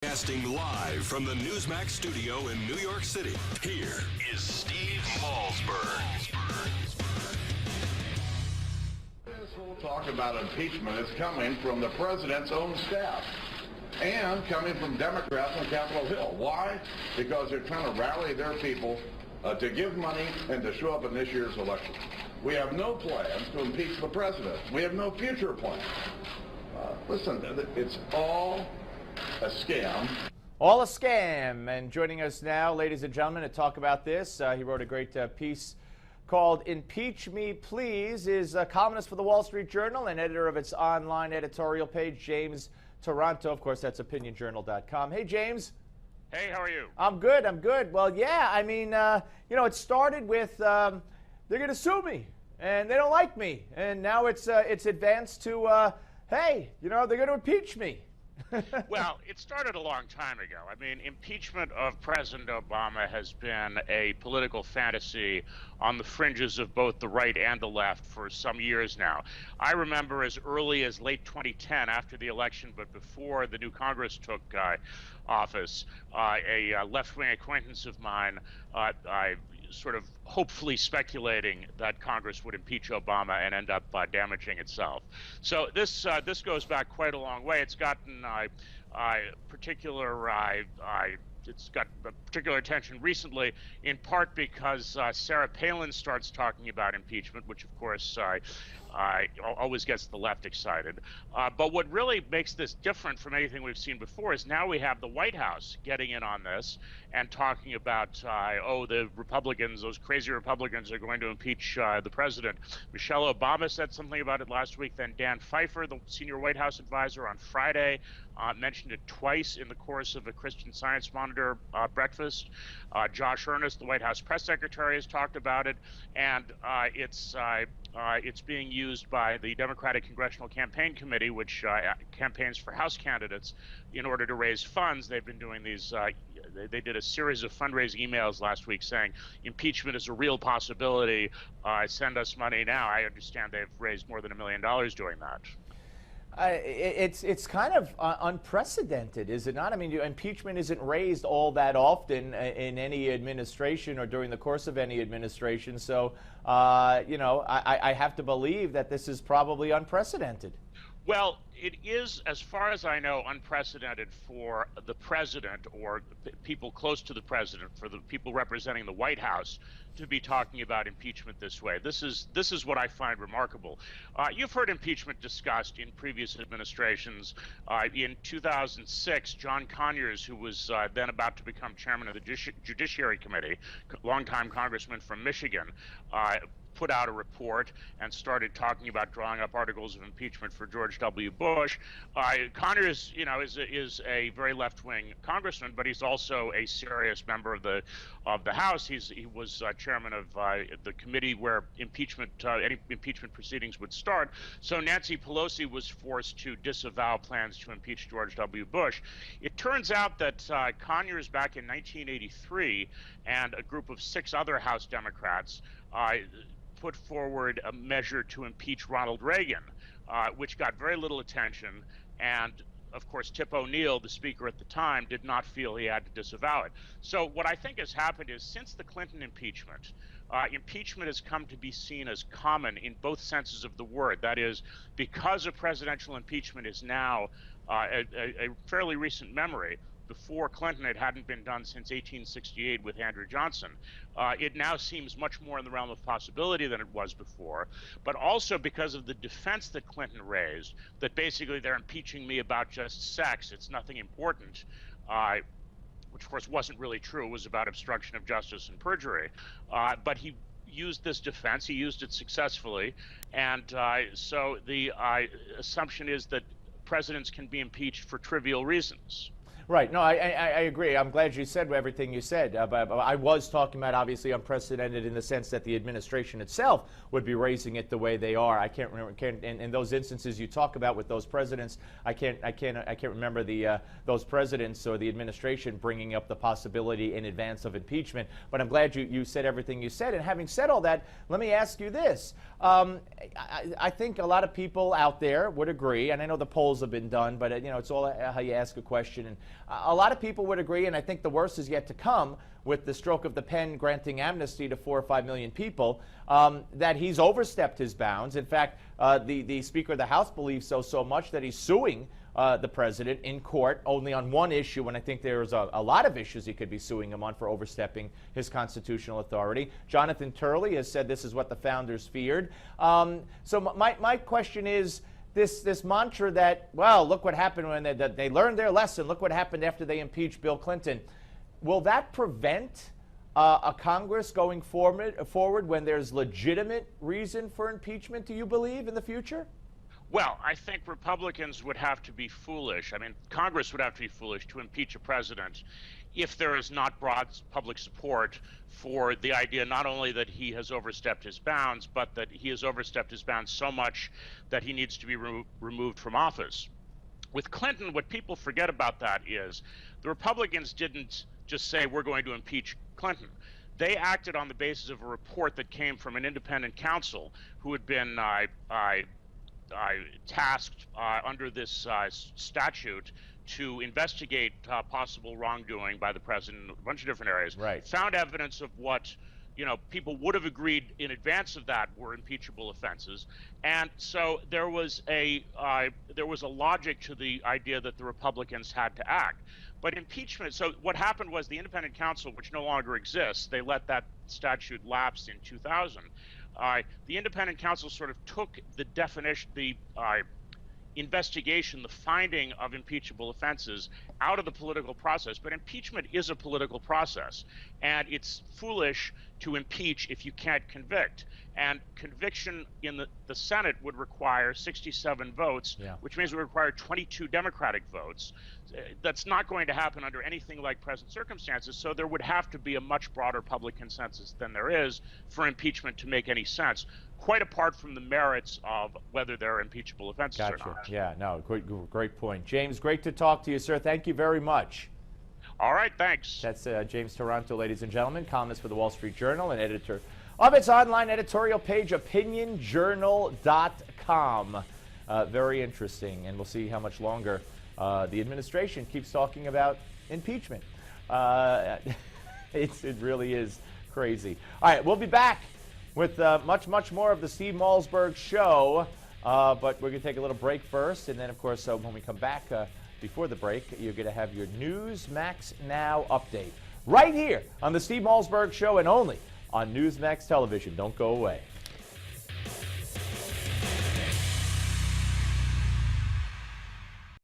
Broadcasting live from the Newsmax studio in New York City, here is Steve Malzberg. This whole talk about impeachment is coming from the president's own staff and coming from Democrats on Capitol Hill. Why? Because they're trying to rally their people to give money and to show up in this year's election. We have no plans to impeach the president. We have no future plans. Listen, it's all a scam. All a scam. And joining us now, ladies and gentlemen, to talk about this, he wrote a great piece called Impeach Me Please, is a columnist for the Wall Street Journal and editor of its online editorial page, James Taranto. Of course, that's opinionjournal.com. Hey, James. Hey, how are you? I'm good. Well, yeah, I mean, it started with they're going to sue me, and they don't like me. And now it's advanced to, hey, they're going to impeach me. Well, it started a long time ago. I mean, impeachment of President Obama has been a political fantasy on the fringes of both the right and the left for some years now. I remember as early as late 2010, after the election, but before the new Congress took office, a left-wing acquaintance of mine, sort of hopefully speculating that Congress would impeach Obama and end up damaging itself. So this goes back quite a long way. It's gotten it's got particular attention recently, in part because Sarah Palin starts talking about impeachment, which of course always gets the left excited. But what really makes this different from anything we've seen before is now we have the White House getting in on this and talking about, the Republicans, those crazy Republicans are going to impeach the president. Michelle Obama said something about it last week. Then Dan Pfeiffer, the senior White House advisor, on Friday mentioned it twice in the course of a Christian Science Monitor breakfast. Josh Earnest, the White House press secretary, has talked about it, and it's being used by the Democratic Congressional Campaign Committee, which campaigns for House candidates, in order to raise funds. They've been doing these. They did a series of fundraising emails last week saying impeachment is a real possibility. Send us money now. I understand they've raised more than $1 million doing that. It's kind of unprecedented, is it not? I mean, impeachment isn't raised all that often in any administration or during the course of any administration. So, I have to believe that this is probably unprecedented. Well, it is, as far as I know, unprecedented for the president or people close to the president, for the people representing the White House, to be talking about impeachment this way. This is what I find remarkable. You've heard impeachment discussed in previous administrations. In 2006, John Conyers, who was then about to become chairman of the Judiciary Committee, longtime congressman from Michigan, put out a report and started talking about drawing up articles of impeachment for George W. Bush. Conyers, is a very left-wing congressman, but he's also a serious member of the House. He was chairman of the committee where any impeachment proceedings would start. So Nancy Pelosi was forced to disavow plans to impeach George W. Bush. It turns out that Conyers, back in 1983, and a group of 6 other House Democrats put forward a measure to impeach Ronald Reagan, which got very little attention. And of course, Tip O'Neill, the speaker at the time, did not feel he had to disavow it. So what I think has happened is, since the Clinton impeachment, impeachment has come to be seen as common in both senses of the word. That is, because a presidential impeachment is now a fairly recent memory. Before Clinton, it hadn't been done since 1868 with Andrew Johnson. It now seems much more in the realm of possibility than it was before, but also because of the defense that Clinton raised, that basically they're impeaching me about just sex, it's nothing important, which of course wasn't really true. It was about obstruction of justice and perjury. But he used this defense, he used it successfully, and so the assumption is that presidents can be impeached for trivial reasons. Right. No, I agree. I'm glad you said everything you said. But I was talking about, obviously, unprecedented in the sense that the administration itself would be raising it the way they are. I can't remember. In those instances you talk about with those presidents, I can't remember those presidents or the administration bringing up the possibility in advance of impeachment. But I'm glad you said everything you said. And having said all that, let me ask you this. I think a lot of people out there would agree, and I know the polls have been done, but it's all how you ask a question. And a lot of people would agree, and I think the worst is yet to come with the stroke of the pen granting amnesty to 4 or 5 million people, that he's overstepped his bounds. In fact, the Speaker of the House believes so much that he's suing the president in court only on one issue, and I think there's a lot of issues he could be suing him on for overstepping his constitutional authority. Jonathan Turley has said this is what the founders feared. So my question is, this mantra that, well, look what happened when they learned their lesson, look what happened after they impeached Bill Clinton. Will that prevent a Congress going forward when there's legitimate reason for impeachment, do you believe, in the future? Well, I think Republicans would have to be foolish. I mean, Congress would have to be foolish to impeach a president if there is not broad public support for the idea not only that he has overstepped his bounds, but that he has overstepped his bounds so much that he needs to be removed from office. With Clinton, what people forget about that is the Republicans didn't just say we're going to impeach Clinton. They acted on the basis of a report that came from an independent counsel who had been tasked under this statute to investigate possible wrongdoing by the president in a bunch of different areas. Right. Found evidence of what people would have agreed in advance of that were impeachable offenses, and so there was a logic to the idea that the Republicans had to act. But impeachment. So what happened was the independent counsel, which no longer exists, they let that statute lapse in 2000. The independent counsel sort of took the definition, the investigation, the finding of impeachable offenses out of the political process. But impeachment is a political process, and it's foolish to impeach if you can't convict. And conviction in the Senate would require 67 votes, which means it would require 22 Democratic votes. That's not going to happen under anything like present circumstances, so there would have to be a much broader public consensus than there is for impeachment to make any sense, quite apart from the merits of whether there are impeachable offenses or not. Yeah, no, great point. James, great to talk to you, sir. Thank you very much. All right, thanks. That's James Taranto, ladies and gentlemen, columnist for the Wall Street Journal and editor of its online editorial page, opinionjournal.com. Very interesting, and we'll see how much longer the administration keeps talking about impeachment. It really is crazy. All right, we'll be back with much more of the Steve Malzberg Show, but we're going to take a little break first, and then, of course, when we come back before the break, you're going to have your Newsmax Now update right here on the Steve Malzberg Show and only on Newsmax Television. Don't go away.